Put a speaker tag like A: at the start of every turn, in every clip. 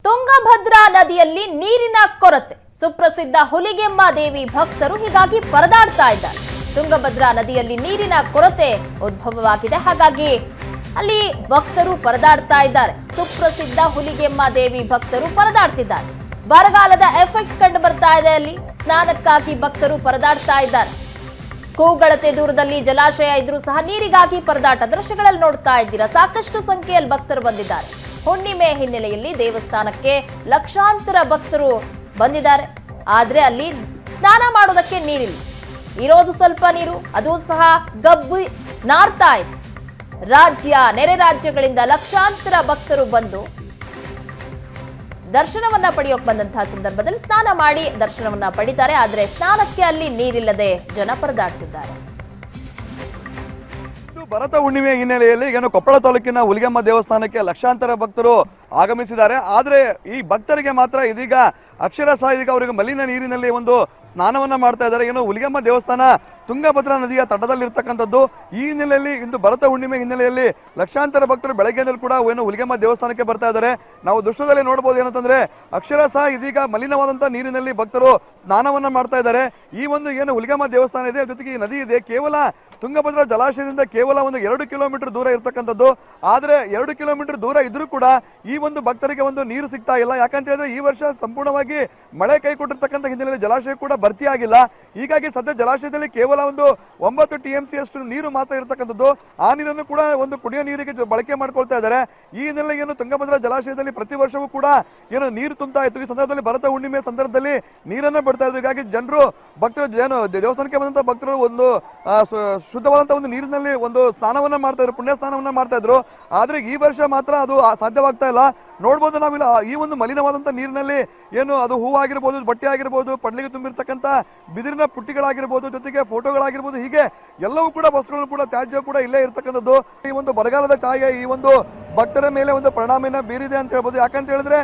A: ತುಂಗಭದ್ರಾ ನದಿಯಲ್ಲಿ ನೀರಿನ ಕೊರತೆ. ಸುಪ್ರಸಿದ್ಧ ಹುಲಿಗೆಮ್ಮ ದೇವಿ ಭಕ್ತರು ಹೀಗಾಗಿ ಪರದಾಡ್ತಾ ಇದ್ದಾರೆ. ತುಂಗಭದ್ರಾ ನದಿಯಲ್ಲಿ ನೀರಿನ ಕೊರತೆ ಉದ್ಭವವಾಗಿದೆ, ಹಾಗಾಗಿ ಅಲ್ಲಿ ಭಕ್ತರು ಪರದಾಡ್ತಾ ಇದ್ದಾರೆ. ಸುಪ್ರಸಿದ್ಧ ಹುಲಿಗೆಮ್ಮ ದೇವಿ ಭಕ್ತರು ಪರದಾಡ್ತಿದ್ದಾರೆ. ಬರಗಾಲದ ಎಫೆಕ್ಟ್ ಕಂಡು ಬರ್ತಾ ಇದೆ. ಅಲ್ಲಿ ಸ್ನಾನಕ್ಕಾಗಿ ಭಕ್ತರು ಪರದಾಡ್ತಾ ಇದ್ದಾರೆ. ಕೂಗಳತೆ ದೂರದಲ್ಲಿ ಜಲಾಶಯ ಇದ್ರೂ ಸಹ ನೀರಿಗಾಗಿ ಪರದಾಟ ದೃಶ್ಯಗಳಲ್ಲಿ ನೋಡ್ತಾ ಇದ್ದೀರಾ. ಸಾಕಷ್ಟು ಸಂಖ್ಯೆಯಲ್ಲಿ ಭಕ್ತರು ಬಂದಿದ್ದಾರೆ. ಹುಣ್ಣಿಮೆ ಹಿನ್ನೆಲೆಯಲ್ಲಿ ದೇವಸ್ಥಾನಕ್ಕೆ ಲಕ್ಷಾಂತರ ಭಕ್ತರು ಬಂದಿದ್ದಾರೆ. ಆದ್ರೆ ಅಲ್ಲಿ ಸ್ನಾನ ಮಾಡೋದಕ್ಕೆ ನೀರಿಲ್ಲ. ಇರೋದು ಸ್ವಲ್ಪ ನೀರು, ಅದು ಸಹ ಗಬ್ಬು ನಾರ್ತಾ ಇದೆ. ನೆರೆ ರಾಜ್ಯಗಳಿಂದ ಲಕ್ಷಾಂತರ ಭಕ್ತರು ಬಂದು ದರ್ಶನವನ್ನ ಪಡೆಯೋಕೆ ಬಂದಂತಹ ಸಂದರ್ಭದಲ್ಲಿ ಸ್ನಾನ ಮಾಡಿ ದರ್ಶನವನ್ನ ಪಡಿತಾರೆ. ಆದ್ರೆ ಸ್ನಾನಕ್ಕೆ ಅಲ್ಲಿ ನೀರಿಲ್ಲದೆ ಜನ ಪರದಾಡ್ತಿದ್ದಾರೆ.
B: ಭರತ ಹುಣ್ಣಿಮೆ ಹಿನ್ನೆಲೆಯಲ್ಲಿ ಏನು ಕೊಪ್ಪಳ ತಾಲೂಕಿನ ಹುಲಿಗೆಮ್ಮ ದೇವಸ್ಥಾನಕ್ಕೆ ಲಕ್ಷಾಂತರ ಭಕ್ತರು ಆಗಮಿಸಿದ್ದಾರೆ. ಆದ್ರೆ ಈ ಭಕ್ತರಿಗೆ ಮಾತ್ರ ಇದೀಗ ಅಕ್ಷರಶಃ ಇದೀಗ ಅವರಿಗೆ ಮಲಿನ ನೀರಿನಲ್ಲಿ ಒಂದು ಸ್ನಾನವನ್ನ ಮಾಡ್ತಾ ಇದ್ದಾರೆ. ಏನು ಹುಲಿಗೆಮ್ಮ ದೇವಸ್ಥಾನ ತುಂಗಭದ್ರಾ ನದಿಯ ತಟದಲ್ಲಿರ್ತಕ್ಕಂಥದ್ದು. ಈ ಹಿನ್ನೆಲೆಯಲ್ಲಿ ಇಂದು ಭರತ ಹುಣ್ಣಿಮೆ ಹಿನ್ನೆಲೆಯಲ್ಲಿ ಲಕ್ಷಾಂತರ ಭಕ್ತರು ಬೆಳಗ್ಗೆಯಲ್ಲಿ ಕೂಡ ಏನು ಹುಲಿಗೆಮ್ಮ ದೇವಸ್ಥಾನಕ್ಕೆ ಬರ್ತಾ ಇದ್ದಾರೆ. ನಾವು ದೃಶ್ಯದಲ್ಲಿ ನೋಡಬಹುದು ಏನಂತಂದ್ರೆ ಅಕ್ಷರಶಃ ಇದೀಗ ಮಲಿನವಾದಂತಹ ನೀರಿನಲ್ಲಿ ಭಕ್ತರು ಸ್ನಾನವನ್ನ ಮಾಡ್ತಾ ಇದ್ದಾರೆ. ಈ ಒಂದು ಏನು ಹುಲಿಗೆಮ್ಮ ದೇವಸ್ಥಾನ ಇದೆ, ಜೊತೆಗೆ ಈ ನದಿ ಇದೆ, ಕೇವಲ ತುಂಗಭದ್ರಾ ಜಲಾಶಯದಿಂದ ಕೇವಲ ಒಂದು 2 ಕಿಲೋಮೀಟರ್ ದೂರ ಇರ್ತಕ್ಕಂಥದ್ದು. ಆದ್ರೆ 2 ಕಿಲೋಮೀಟರ್ ದೂರ ಇದ್ರೂ ಕೂಡ ಈ ಒಂದು ಭಕ್ತರಿಗೆ ಒಂದು ನೀರು ಸಿಗ್ತಾ ಇಲ್ಲ. ಯಾಕಂತ ಹೇಳಿದ್ರೆ ಈ ವರ್ಷ ಸಂಪೂರ್ಣವಾಗಿ ಮಳೆ ಕೈ ಕೊಟ್ಟಿರ್ತಕ್ಕಂಥ ಹಿನ್ನೆಲೆಯಲ್ಲಿ ಜಲಾಶಯ ಕೂಡ ಭರ್ತಿ ಆಗಿಲ್ಲ. ಹೀಗಾಗಿ ಸದ್ಯ ಜಲಾಶಯದಲ್ಲಿ ಕೇವಲ ಒಂದು 9 TMC ಅಷ್ಟು ನೀರು ಮಾತ್ರ ಇರತಕ್ಕಂಥದ್ದು. ಆ ನೀರನ್ನು ಕೂಡ ಒಂದು ಕುಡಿಯೋ ನೀರಿಗೆ ಬಳಕೆ ಮಾಡ್ಕೊಳ್ತಾ ಇದ್ದಾರೆ. ಈ ಹಿನ್ನೆಲೆ ಏನು ತುಂಗಭದ್ರಾ ಜಲಾಶಯದಲ್ಲಿ ಪ್ರತಿ ವರ್ಷವೂ ಕೂಡ ಏನು ನೀರು ತುಂಬ್ತಾ ಇತ್ತು. ಈ ಸಂದರ್ಭದಲ್ಲಿ ಭರತ ಹುಣ್ಣಿಮೆ ಸಂದರ್ಭದಲ್ಲಿ ನೀರನ್ನ ಬಿಡ್ತಾ ಇದ್ರು. ಹೀಗಾಗಿ ಜನರು ಭಕ್ತರು ಏನು ದೇವಸ್ಥಾನಕ್ಕೆ ಬಂದಂತ ಭಕ್ತರು ಒಂದು ಶುದ್ಧವಾದಂತಹ ಒಂದು ನೀರಿನಲ್ಲಿ ಒಂದು ಸ್ನಾನವನ್ನ ಮಾಡ್ತಾ ಇದ್ರು, ಪುಣ್ಯ ಸ್ನಾನವನ್ನ ಮಾಡ್ತಾ ಇದ್ರು. ಆದ್ರೆ ಈ ವರ್ಷ ಮಾತ್ರ ಅದು ಸಾಧ್ಯವಾಗ್ತಾ ಇಲ್ಲ. ನೋಡ್ಬೋದು ನಾವಿಲ್ಲ ಈ ಒಂದು ಮಲಿನವಾದಂತಹ ನೀರಿನಲ್ಲಿ ಏನು ಅದು ಹೂವಾಗಿರ್ಬೋದು, ಬಟ್ಟೆ ಆಗಿರ್ಬೋದು, ಪಡ್ಲಿಗೆ ತುಂಬಿರ್ತಕ್ಕಂಥ ಬಿದಿರಿನ ಪುಟ್ಟಿಗಳಾಗಿರ್ಬೋದು, ಜೊತೆಗೆ ಫೋಟೋಗಳಾಗಿರ್ಬೋದು, ಹೀಗೆ ಎಲ್ಲವೂ ಕೂಡ ವಸ್ತುಗಳು ಕೂಡ ತ್ಯಾಜ್ಯ ಕೂಡ ಇಲ್ಲೇ ಇರ್ತಕ್ಕಂಥದ್ದು. ಈ ಒಂದು ಬರಗಾಲದ ಛಾಯೆ ಈ ಒಂದು ಭಕ್ತರ ಮೇಲೆ ಒಂದು ಪರಿಣಾಮನ ಬೀರಿದೆ ಅಂತ ಹೇಳ್ಬೋದು. ಯಾಕಂತ ಹೇಳಿದ್ರೆ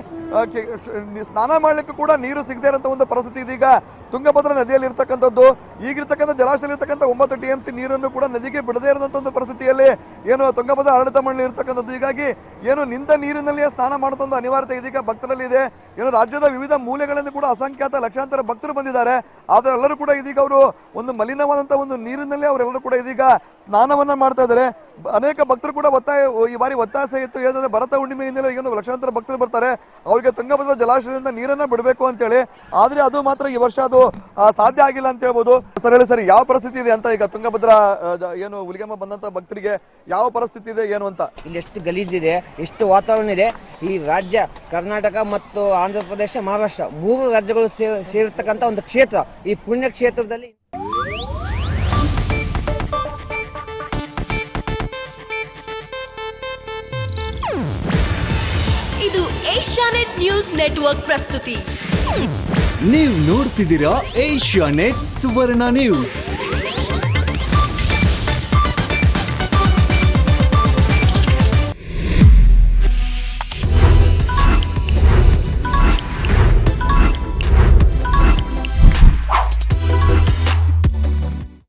B: ಸ್ನಾನ ಮಾಡ್ಲಿಕ್ಕೂ ಕೂಡ ನೀರು ಸಿಗದೇ ಇರೋ ಒಂದು ಪರಿಸ್ಥಿತಿ ಇದೀಗ ತುಂಗಭದ್ರಾ ನದಿಯಲ್ಲಿ ಇರ್ತಕ್ಕಂಥದ್ದು. ಈಗಿರ್ತಕ್ಕಂಥ ಜಲಾಶಯದಲ್ಲಿ ಇರ್ತಕ್ಕಂಥ 9 TMC ನೀರನ್ನು ಕೂಡ ನದಿಗೆ ಬಿಡದೇ ಇರೋದಂತ ಒಂದು ಪರಿಸ್ಥಿತಿಯಲ್ಲಿ ಏನು ತುಂಗಭದ್ರಾ ಆಡಳಿತ ಮಂಡಳಿ ಇರ್ತಕ್ಕಂಥದ್ದು. ಹೀಗಾಗಿ ಏನು ನಿಂತ ನೀರಿನಲ್ಲಿಯೇ ಸ್ನಾನ ಮಾಡುವಂತ ಒಂದು ಅನಿವಾರ್ಯತೆ ಇದೀಗ ಭಕ್ತರಲ್ಲಿ ಇದೆ. ಏನು ರಾಜ್ಯದ ವಿವಿಧ ಮೂಲೆಗಳಿಂದ ಕೂಡ ಅಸಂಖ್ಯಾತ ಲಕ್ಷಾಂತರ ಭಕ್ತರು ಬಂದಿದ್ದಾರೆ. ಆದ್ರೆ ಎಲ್ಲರೂ ಕೂಡ ಇದೀಗ ಅವರು ಒಂದು ಮಲಿನವಾದಂತಹ ಒಂದು ನೀರಿನಲ್ಲಿ ಅವರೆಲ್ಲರೂ ಕೂಡ ಇದೀಗ ಸ್ನಾನವನ್ನ ಮಾಡ್ತಾ ಇದ್ದಾರೆ. ಅನೇಕ ಭಕ್ತರು ಕೂಡ ಈ ಬಾರಿ ಒತ್ತಾಸೆ ಇತ್ತು, ಏನಂದ್ರೆ ಭರತ ಹುಣ್ಣಿಮೆ ಹಿನ್ನೆಲೆ ಏನು ಲಕ್ಷಾಂತರ ಭಕ್ತರು ಬರ್ತಾರೆ, ಅವರಿಗೆ ತುಂಗಭದ್ರಾ ಜಲಾಶಯದಿಂದ ನೀರನ್ನ ಬಿಡಬೇಕು ಅಂತ ಹೇಳಿ. ಆದ್ರೆ ಅದು ಮಾತ್ರ ಈ ವರ್ಷ ಅದು ಸಾಧ್ಯ ಆಗಿಲ್ಲ ಅಂತ ಹೇಳ್ಬೋದು. ಸರಿ ಯಾವ ಪರಿಸ್ಥಿತಿ ಇದೆ ಅಂತ ಈಗ ತುಂಗಭದ್ರಾ ಏನು ಹುಲಿಗೆಮ್ಮ ಬಂದಂತ ಭಕ್ತರಿಗೆ ಯಾವ ಪರಿಸ್ಥಿತಿ ಇದೆ ಏನು ಅಂತ?
C: ಇಲ್ಲಿ ಎಷ್ಟು ಗಲೀಜಿದೆ, ಎಷ್ಟು ವಾತಾವರಣ ಇದೆ. ಈ ರಾಜ್ಯ ಕರ್ನಾಟಕ ಮತ್ತು ಆಂಧ್ರ ಪ್ರದೇಶ, ಮಹಾರಾಷ್ಟ್ರ 3 ರಾಜ್ಯಗಳು ಸೇರಿರ್ತಕ್ಕಂಥ ಒಂದು ಕ್ಷೇತ್ರ. ಈ ಪುಣ್ಯ ಕ್ಷೇತ್ರದಲ್ಲಿ
D: ಇದು ಏಷ್ಯಾನೆಟ್ ನ್ಯೂಸ್ ನೆಟ್ವರ್ಕ್ ಪ್ರಸ್ತುತಿ.
E: ನೀವು ನೋಡ್ತಿದ್ದೀರಾ ಏಷ್ಯಾನೆಟ್ ಸುವರ್ಣ ನ್ಯೂಸ್.